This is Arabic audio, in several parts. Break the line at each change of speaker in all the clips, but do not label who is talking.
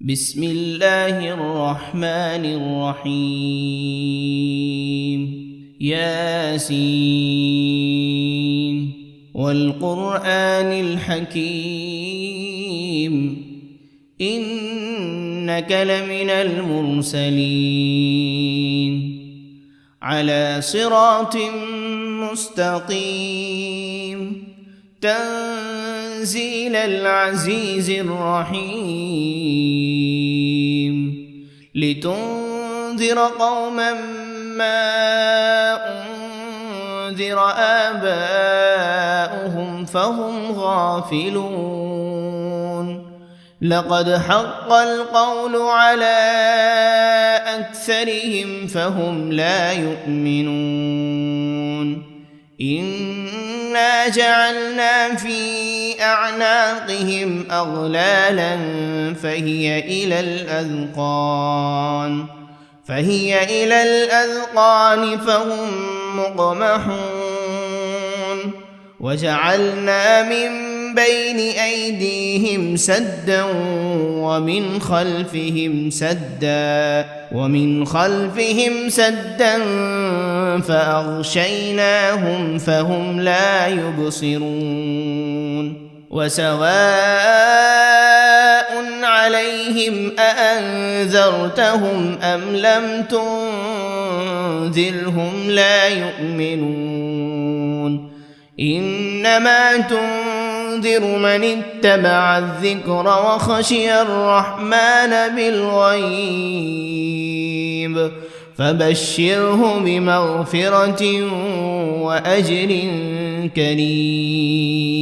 بسم الله الرحمن الرحيم ياسين والقرآن الحكيم إنك لمن المرسلين على صراط مستقيم تنزيل العزيز الرحيم لتنذر قوما ما أنذر آباؤهم فهم غافلون لقد حق القول على أكثرهم فهم لا يؤمنون إنا جعلنا في أعناقهم أغلالا فهي إلى الأذقان فهم مقمحون وجعلنا من بين أيديهم سدا ومن خلفهم سدا فأغشيناهم فهم لا يبصرون وسواء عليهم أأنذرتهم أم لم تنذرهم لا يؤمنون إنما تنذر من اتبع الذكر وخشي الرحمن بالغيب فبشره بمغفرة وأجر كريم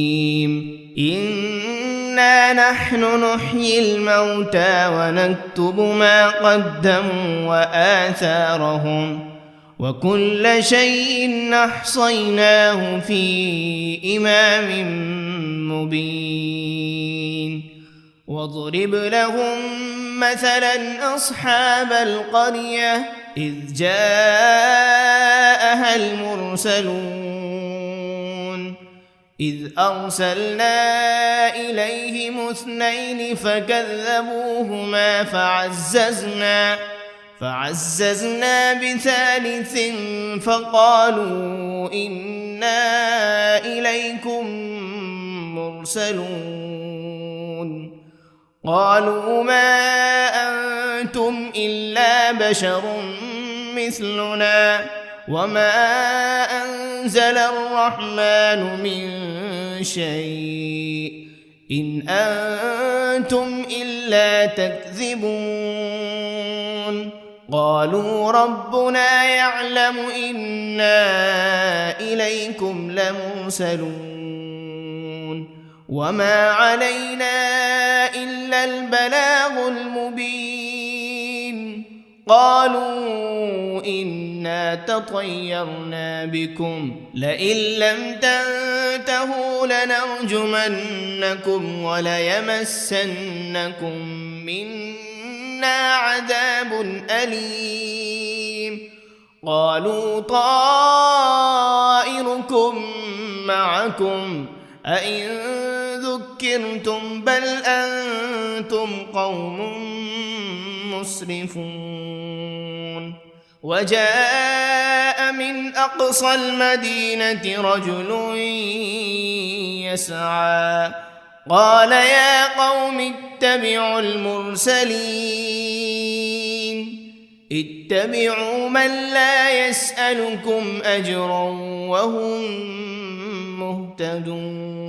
إنا نحن نحيي الموتى ونكتب ما قدموا وآثارهم وكل شيء أحصيناه في إمام مبين واضرب لهم مثلا أصحاب القرية إذ جاءها المرسلون إذ أرسلنا إليهم 2 فكذبوهما فعززنا بثالث فقالوا إنا إليكم مرسلون قالوا ما أنتم إلا بشر مثلنا وما أنزل الرحمن من شيء إن أنتم إلا تكذبون قالوا ربنا يعلم إنا إليكم لمرسلون وما علينا إلا البلاغ المبين قالوا إنا تطيرنا بكم لئن لم تنتهوا لنرجمنكم وليمسنكم منا عذاب أليم قالوا طائركم معكم أئن ذكرتم بل أنتم قوم مسرفون وجاء من أقصى المدينة رجل يسعى قال يا قوم اتبعوا المرسلين اتبعوا من لا يسألكم أجرا وهم مهتدون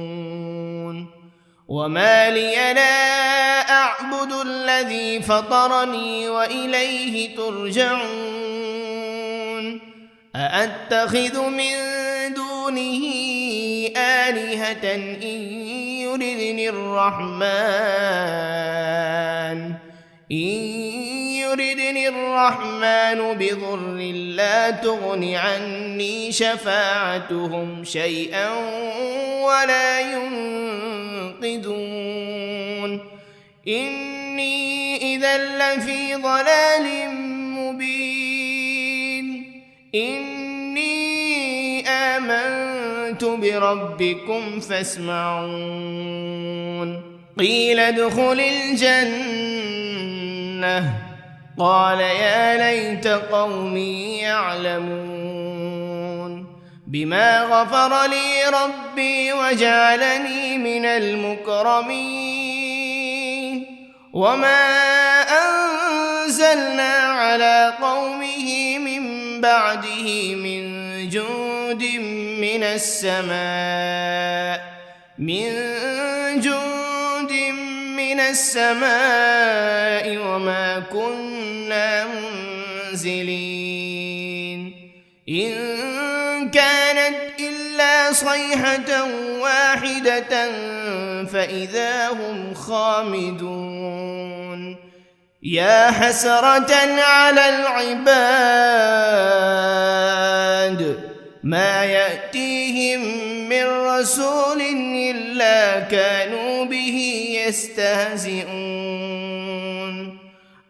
وما لي لا أعبد الذي فطرني وإليه ترجعون أأتخذ من دونه آلهة إن يردني الرحمن بضر لا تغن عني شفاعتهم شيئا ولا ينقذون إني إذا لفي ضلال مبين إني آمنت بربكم فاسمعون قيل ادخل الجنة لأغوينه قال يا ليت قومي يعلمون بما غفر لي ربي وجعلني من المكرمين وما أنزلنا على قومه من بعده من جند من السماء وما كنا منزلين إن كانت إلا صيحة واحدة فإذا هم خامدون يا حسرة على العباد ما يأتيهم من رسول إلا كانوا به يستهزئون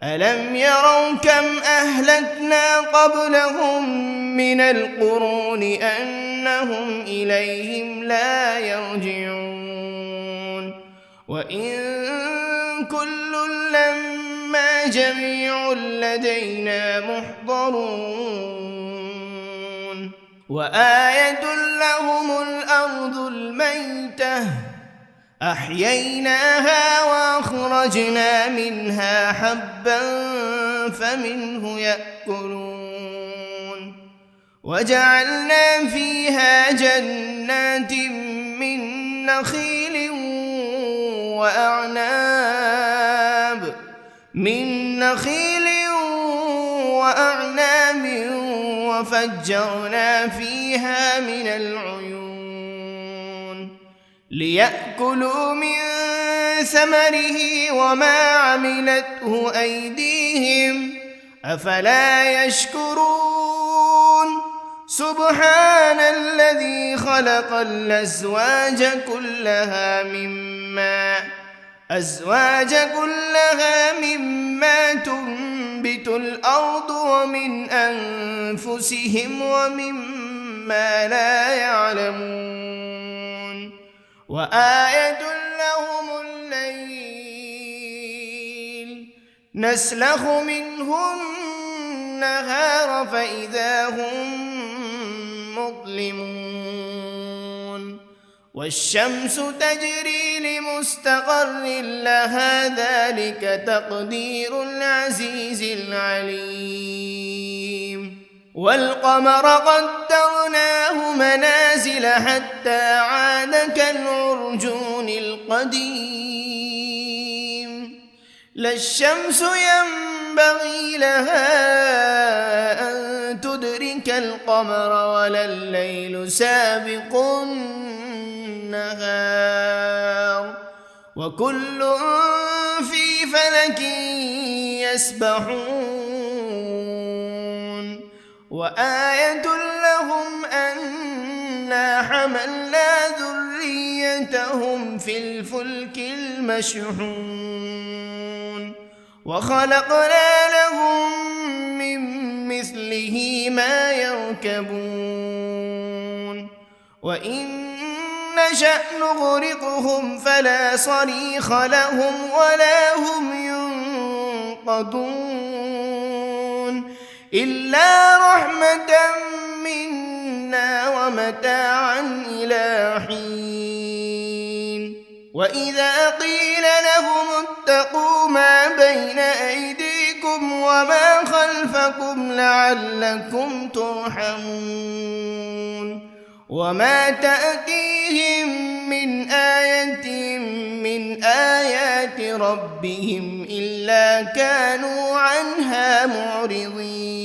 ألم يروا كم أهلكنا قبلهم من القرون أنهم إليهم لا يرجعون وإن كل لما جميع لدينا محضرون وآية لهم الأرض الميتة أحييناها وأخرجنا منها حبا فمنه يأكلون وجعلنا فيها جنات من نخيل وأعناب وفجرنا فيها من العيون ليأكلوا من ثمره وما عملته أيديهم أفلا يشكرون سبحان الذي خلق الأزواج كلها مما تنبت الأرض ومن أنفسهم ومما لا يعلمون وآية لهم الليل نسلخ منه النهار فإذا هم مظلمون والشمس تجري لمستقر لها ذلك تقدير العزيز العليم والقمر قدرناه منازل حتى عاد كالعرجون القديم لا الشمس ينبغي لها أن تدرك القمر ولا الليل سابق النهار وكل في فلك يسبحون وآية لهم أنا حملنا ذريتهم في الفلك المشحون وخلقنا لهم من مثله ما يركبون وإن نشأ نغرقهم فلا صريخ لهم ولا هم ينقذون إلا رحمة منا ومتاعا إلى حين وإذا قيل لهم اتقوا ما بين أيديكم وما خلفكم لعلكم ترحمون وما تأتيهم من آية من آيات ربهم إلا كانوا عنها معرضين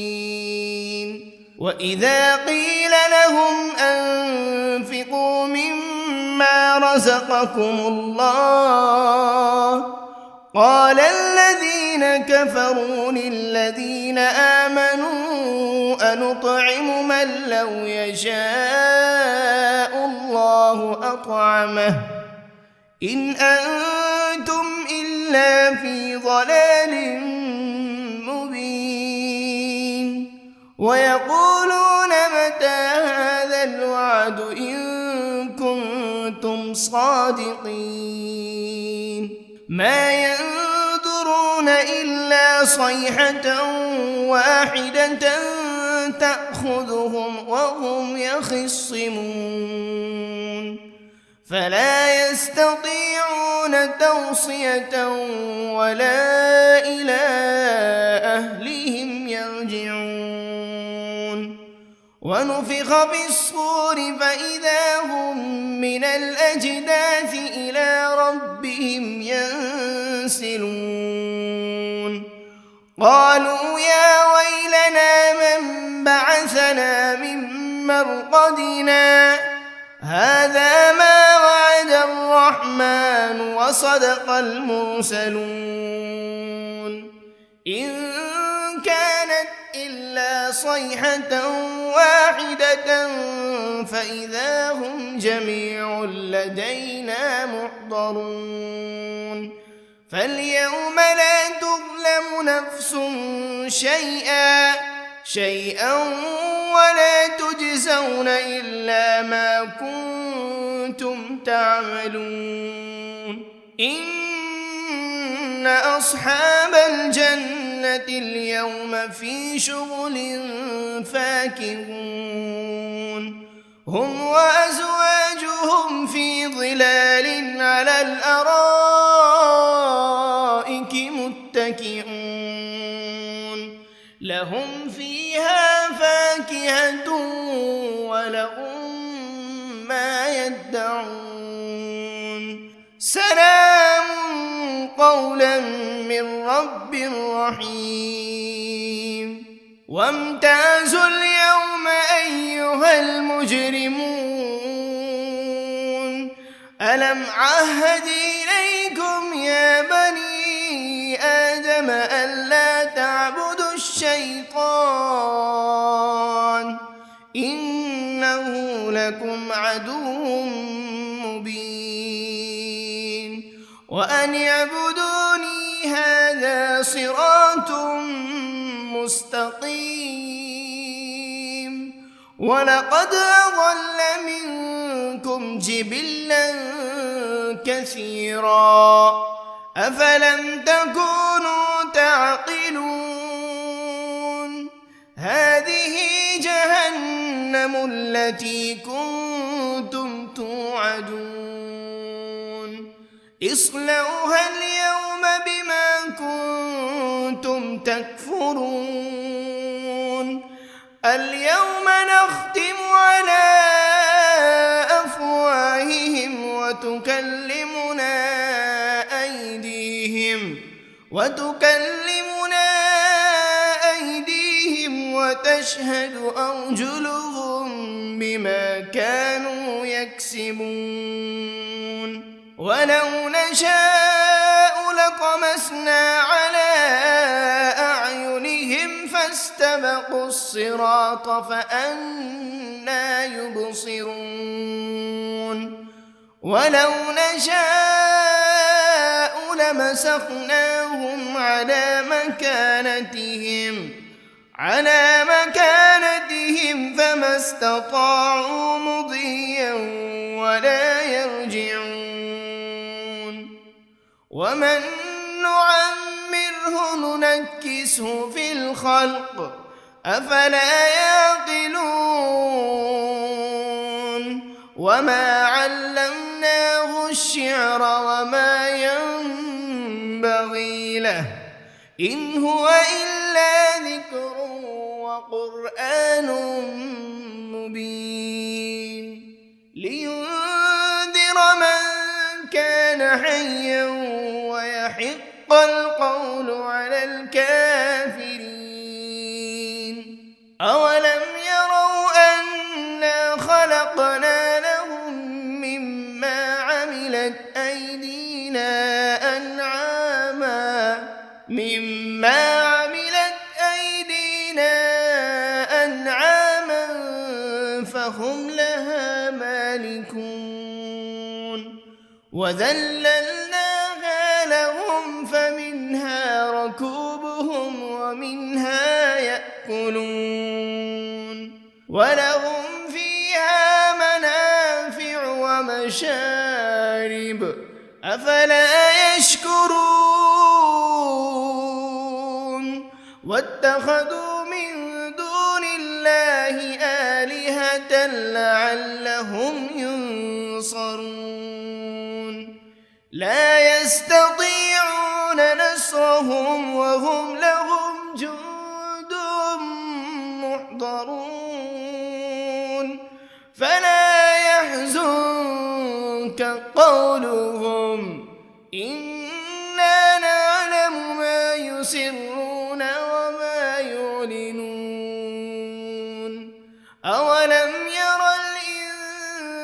وإذا قيل لهم أنفقوا مما رزقكم الله قال الذين كفروا للذين آمنوا أنطعم من لو يشاء الله أطعمه إن أنتم إلا في ضلال مبين ويقولون متى هذا الوعد إن كنتم صادقين ما ينظرون إلا صيحة واحدة تأخذهم وهم يخصمون فلا يستطيعون توصية ولا إلى أهلهم يرجعون ونفخ في الصور فإذا هم من الأجداث إلى ربهم ينسلون قالوا يا ويلنا من بعثنا من مرقدنا هذا ما وعد الرحمن وصدق المرسلون إن كانت إلا صيحة واحدة فإذا هم جميع لدينا محضرون فاليوم لا تظلم نفس شيئا ولا تجزون إلا ما كنتم تعملون إن أصحاب الجنة اليوم في شغل فاكهون هم وأزواجهم في ظلال على الأرائك متكئون لهم فيها فاكهة ولهم ما يدعون سلام قولا من رب رحيم وامتازوا اليوم أيها المجرمون ألم عهد إليكم يا بني آدم ألا تعبدوا الشيطان إنه لكم عدو مبين وأن اعبدوني هذا صراط مستقيم ولقد أضل منكم جبلا كثيرا أفلم تكونوا تعقلون هذه جهنم التي كنتم توعدون اصلوها اليوم بما كنتم تكفرون اليوم نختم على أفواههم وتكلمنا أيديهم وتشهد أرجلهم بما كانوا يكسبون ولو نشاء لطمسنا على أعينهم فاستبقوا الصراط فأنى يبصرون ولو نشاء لمسخناهم على مكانتهم فما استطاعوا مضيا ولا يرجعون ومن نعمره ننكسه في الخلق أفلا يعقلون وما علمناه الشعر وما ينبغي له إن هو إلا ذكر وقرآن مبين لينذر من كان حيا ويحق القول على الكافرين أولم يروا أنا خلقنا لهم مما عملت أيدينا أنعاما فهم لها مالكون وذللناها لهم فمنها ركوبهم ومنها يأكلون ولهم فيها منافع ومشارب أفلا يشكرون واتخذوا من دون الله آلهة لعلهم ينصرون لا يستطيعون نصرهم وهم لهم جند محضرون فلا يحزنك قولهم إنا نعلم ما يسرون وما يعلنون أولم ير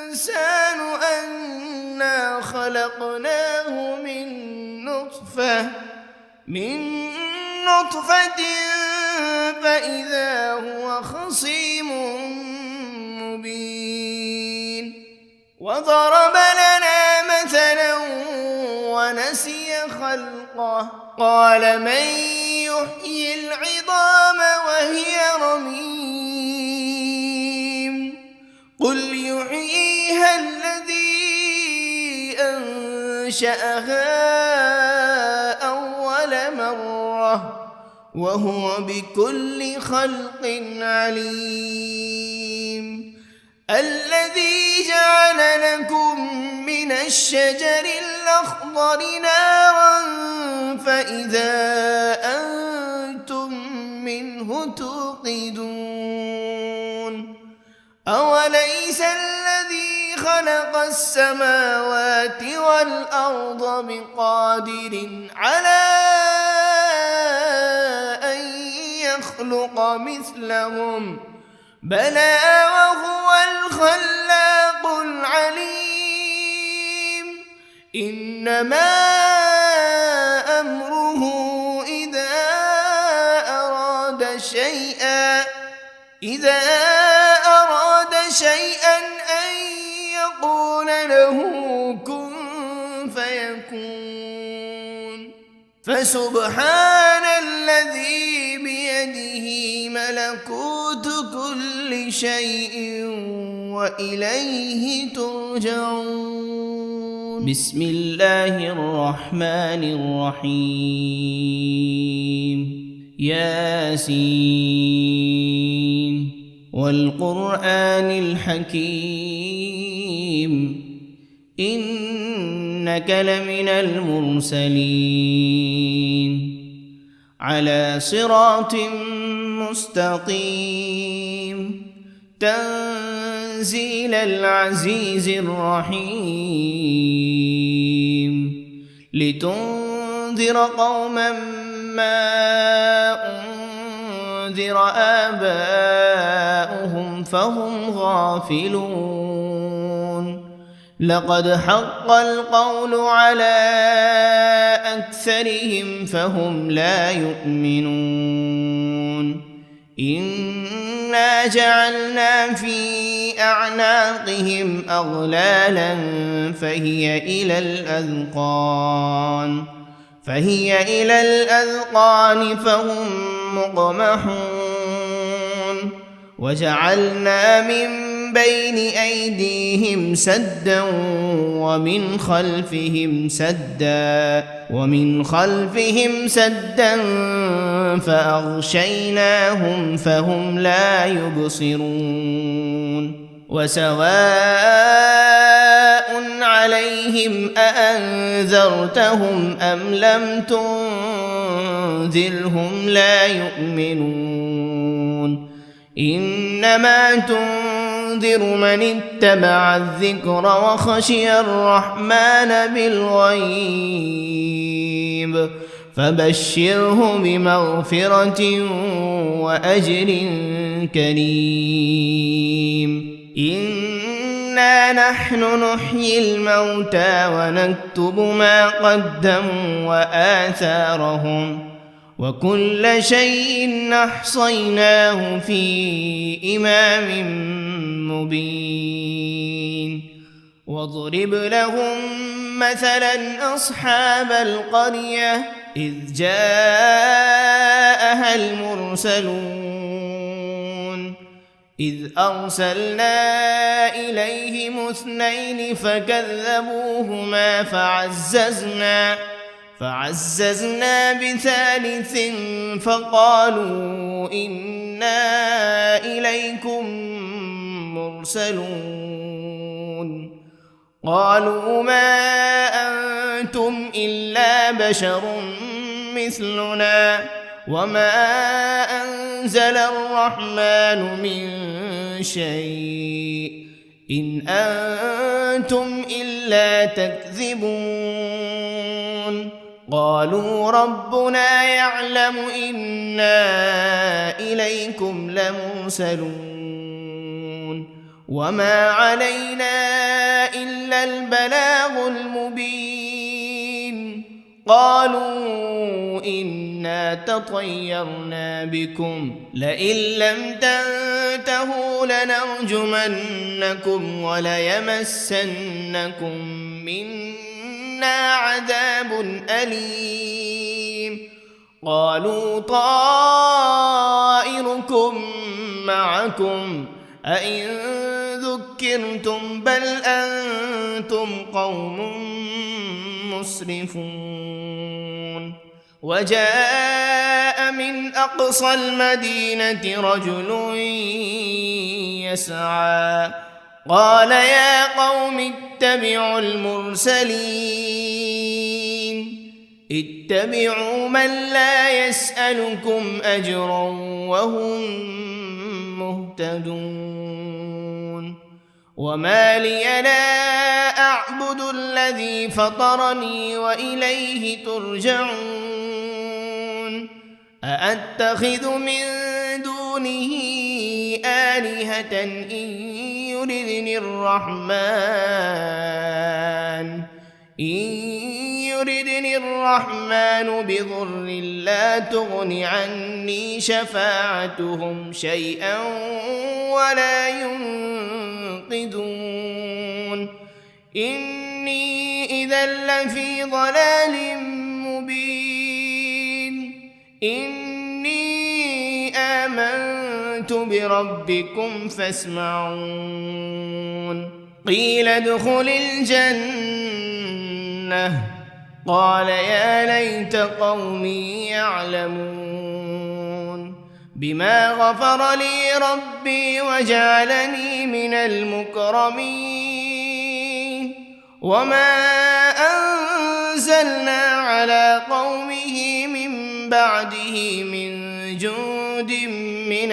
الإنسان أنا خلقناه من نطفة فإذا هو خصيم مبين وضرب لنا مثلا ونسي خلقه قال من يحيي العظام وهي رميم قل يحييها الذي أنشأها أول مرة وهو بكل خلق عليم الذي جعل لكم من الشجر الأخضر نارا فإذا أنتم منه توقدون أوليس الذي خلق السماوات والأرض بقادر على أن يخلق مثلهم بلى وهو الخلاق العليم إنما أمره إذا أراد شيئا أن يقول له كن فيكون فسبحان الذي بيده ملكوت كل شيء وإليه ترجعون بسم الله الرحمن الرحيم ياسين والقرآن الحكيم إنك لمن المرسلين على صراط مستقيم تنزيل العزيز الرحيم لتنذر قوما ما أنذر آباؤهم فهم غافلون لقد حق القول على أكثرهم فهم لا يؤمنون إنا جعلنا في أعناقهم أغلالا فهي إلى الأذقان فهم مقمحون وجعلنا من بين أيديهم سدا ومن خلفهم سدا فأغشيناهم فهم لا يبصرون وسواء عليهم أأنذرتهم أم لم تنذرهم لا يؤمنون إنما تنذر من اتبع الذكر وخشي الرحمن بالغيب فبشره بمغفرة وأجر كريم إنا نحن نحيي الموتى ونكتب ما قدموا وآثارهم وكل شيء أحصيناه في إمام مبين واضرب لهم مثلا أصحاب القرية إذ جاءها المرسلون إذ أرسلنا إليهم 2 فكذبوهما فعززنا بثالث فقالوا إنا إليكم مرسلون قالوا ما أنتم إلا بشر مثلنا وما أنزل الرحمن من شيء إن أنتم إلا تكذبون قالوا ربنا يعلم إنا إليكم لمرسلون وما علينا إلا البلاغ المبين قالوا إنا تطيرنا بكم لئن لم تنتهوا لنرجمنكم وليمسنكم منا عذاب أليم قالوا طائركم معكم أئن ذكرتم بل أنتم قوم مسرفون وجاء من أقصى المدينة رجل يسعى قال يا قوم اتبعوا المرسلين اتبعوا من لا يسألكم أجرا وهم مهتدون وما لي لا أعبد الذي فطرني وإليه ترجعون أأتخذ من دونه آلهة إن يردني الرحمن بضر لا تغن عني شفاعتهم شيئا ولا ينقذون إني إذا لفي ضلال مبين إني آمنت بربكم فاسمعون قيل ادخل الجنة قال يا ليت قومي يعلمون بما غفر لي ربي وجعلني من المكرمين وما أنزلنا على قومه من بعده من جند من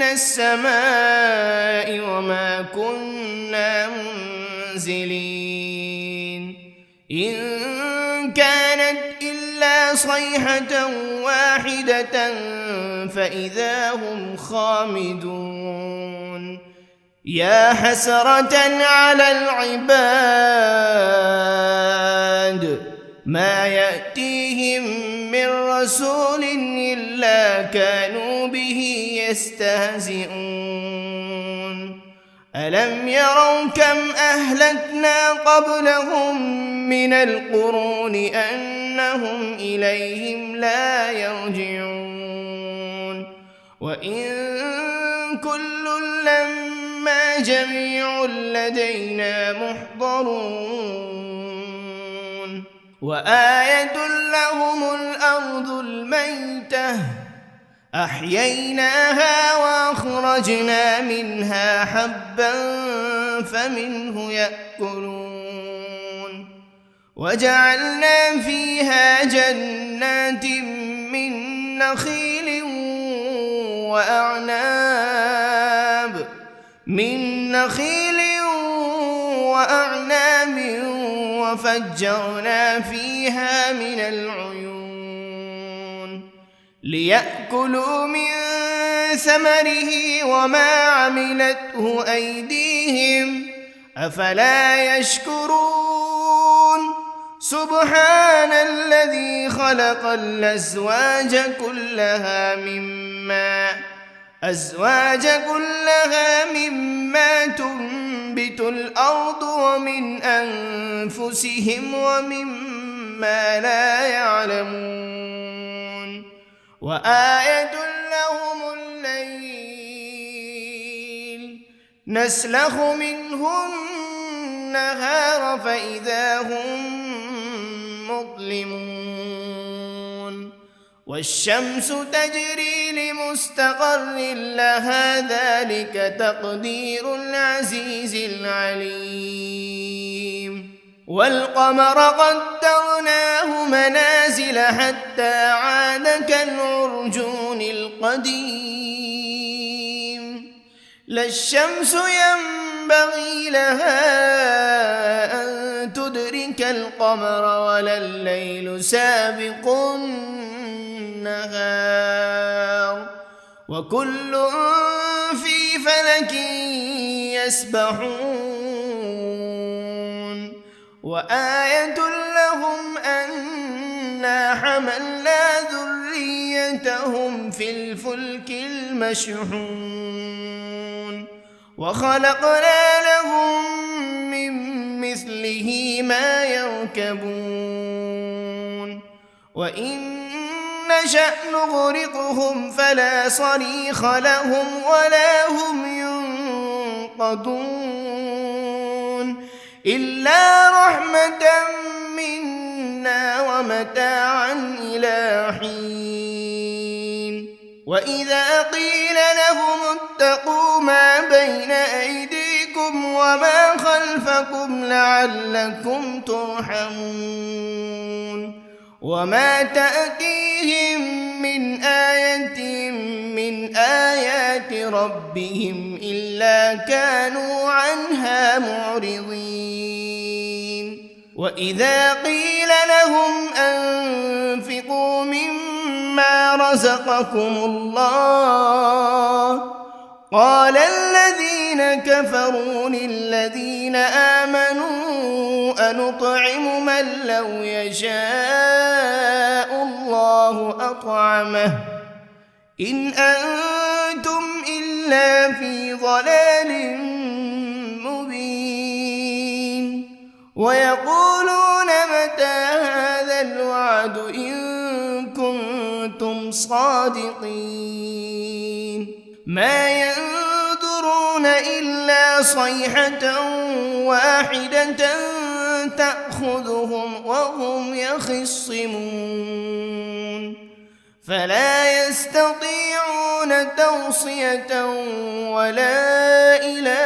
السماء وما كنا منزلين إن كانت إلا صيحة واحدة فإذا هم خامدون يا حسرة على العباد ما يأتيهم من رسول إلا كانوا به يستهزئون ألم يروا كم أهلكنا قبلهم من القرون أنهم إليهم لا يرجعون وإن كل لما جميع لدينا محضرون وآية لهم الأرض الميتة أحييناها وأخرجنا منها حبا فمنه يأكلون وجعلنا فيها جنات من نخيل وأعناب وفجرنا فيها من العيون ليأكلوا من ثمره وما عملته أيديهم أفلا يشكرون سبحان الذي خلق الأزواج كلها مما تنبت الأرض ومن أنفسهم ومما لا يعلمون وآية لهم الليل نسلخ منه النهار فإذا هم مظلمون والشمس تجري لمستقر لها ذلك تقدير العزيز العليم والقمر قدرناه منازل حتى عاد كالعرجون القديم لا الشمس ينبغي لها أن تدرك القمر ولا الليل سابق النهار وكل في فلك يسبحون وآية لهم أنا حملنا ذريتهم في الفلك المشحون وخلقنا لهم من مثله ما يركبون وإن نشأ نغرقهم فلا صريخ لهم ولا هم ينقذون إلا رحمة منا ومتاعا إلى حين وإذا قيل لهم اتقوا ما بين أيديكم وما خلفكم لعلكم ترحمون وما تأتيهم من آية من آيات ربهم إلا كانوا عنها معرضين وإذا قيل لهم أنفقوا مما رزقكم الله قال الذين كفروا للذين آمنوا أنطعم من لو يشاء الله أطعمه إن أنتم إلا في ضلال مبين ويقولون متى هذا الوعد إن كنتم صادقين ما ينظرون إلا صيحة واحدة تأخذهم وهم يخصمون فلا يستطيعون توصية ولا إلى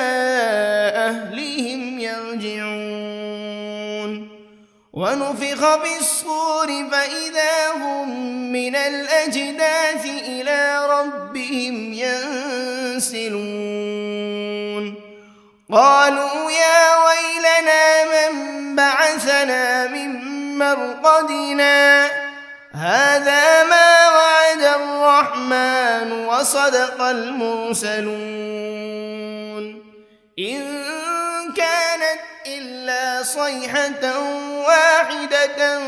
أهلهم يرجعون ونفخ بالصور فإذا هم من الأجداث إلى ربهم ينسلون قالوا يا ويلنا من بعثنا من مرقدنا هذا ما وعد الرحمن وصدق المرسلون إن كانت إلا صيحة واحدة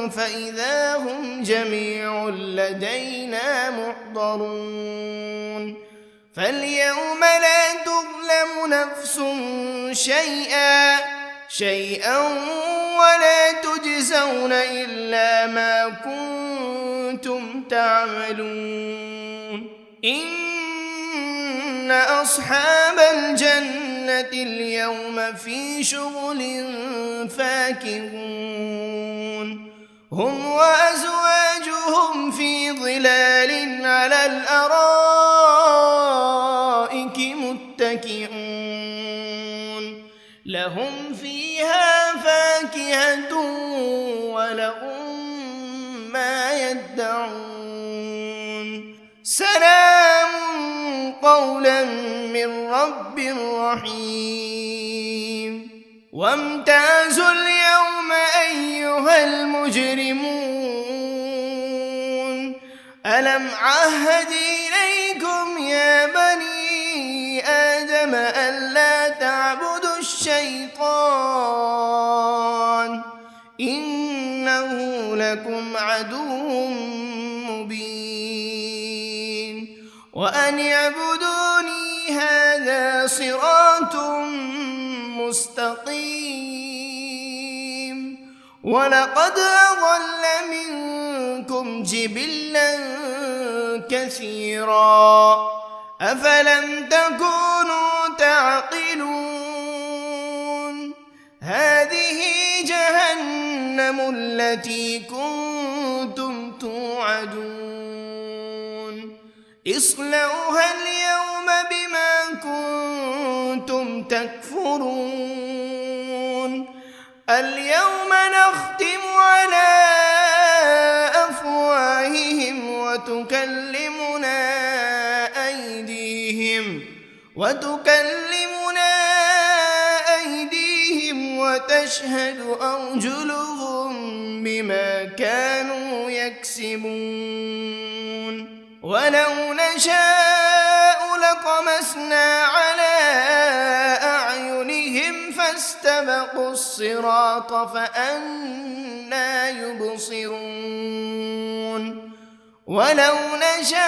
فإذا هم جميع لدينا محضرون فاليوم لا تظلم نفس شيئا ولا تجزون إلا ما كنتم تعملون إن أصحاب الجنة اليوم في شغل فاكهون هم وأزواجهم في ظلال على الأرائك متكئون لهم فيها فاكهة ولهم ما يدعون سلام قولا من رب رحيم وامتازوا اليوم أيها المجرمون ألم عهد إليكم يا بني آدم ألا تعبدوا الشيطان إنه لكم عدو مبين وأن اعبدوني هذا صراط مستقيم ولقد أضل منكم جبلا كثيرا أفلم تكونوا تعقلون هذه جهنم التي كنتم توعدون اصلوها اليوم بما كنتم تكفرون اليوم نختم على أفواههم وتكلمنا أيديهم وتشهد أرجلهم بما كانوا يكسبون ولو نشاء لطمسنا على أعينهم فاستبقوا الصراط فأنى يبصرون ولو نشاء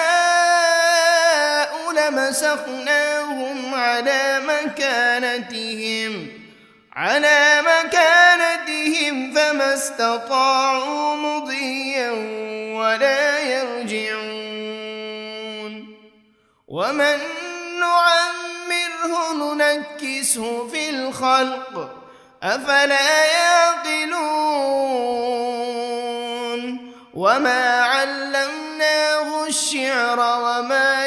لمسخناهم على مكانتهم فما استطاعوا مضيا ولا يرجعون ومن نعمره ننكسه في الخلق أفلا يعقلون وما علمناه الشعر وما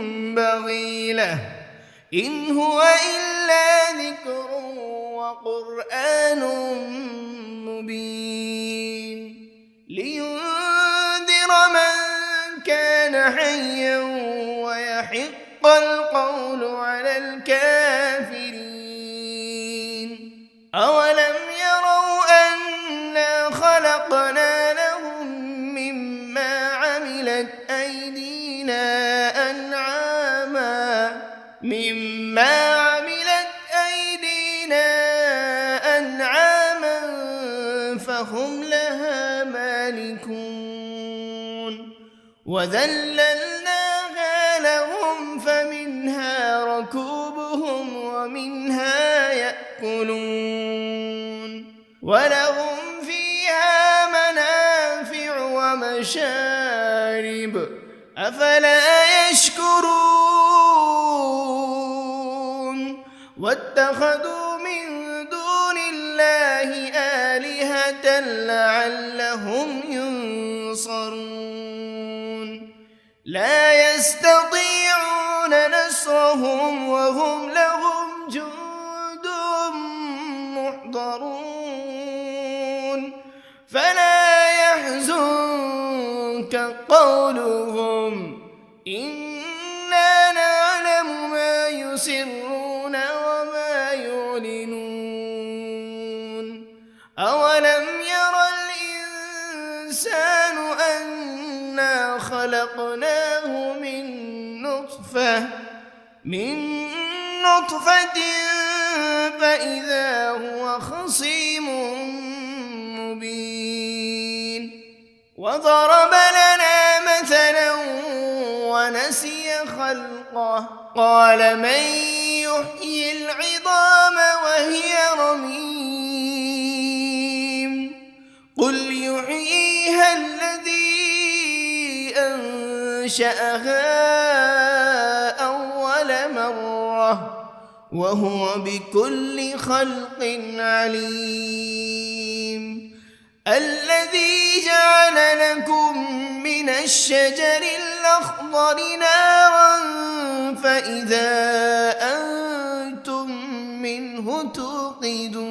ينبغي له إن هو إلا ذكر وقرآن مبين لينذر من كان حيا ويحق القول على الكافرين أولم يروا أنا خلقنا لهم مما عملت أيدينا أنعاما فهم لها مالكون وذللناها لهم فمنها ركوبهم ومنها يأكلون ولهم فيها منافع ومشارب أفلا يشكرون واتخذوا من دون الله آلهة لعلهم ينصرون لا يستطيعون نصرهم وهم لهم جند محضرون فلا يحزنك قولهم إنا نعلم ما يسرون وما يعلنون أولم ير الإنسان أنا خلقناه من نطفة فإذا هو خصيم مبين وضرب لنا مثلا ونسي خلقه قال من يحيي العظام وهي رميم قل يحييها الذي أنشأها أول مرة وهو بكل خلق عليم الذي جعل لكم من الشجر الأخضر نارا فإذا أنتم منه توقدون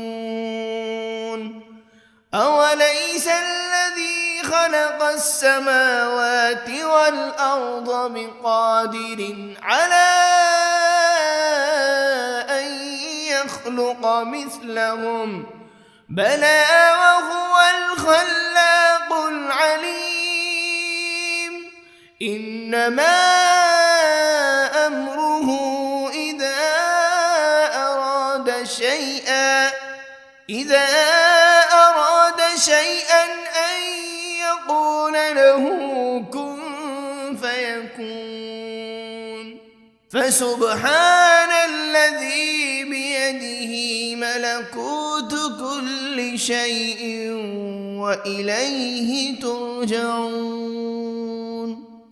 أوليس الذي خلق السماوات والأرض بقادر على أن يخلق مثلهم بلى وهو الخلاق العليم إنما أمره إذا أراد شيئا أن يقول له كن فيكون فسبحان الذي بيده ملكوت كل شيء وإليه ترجعون.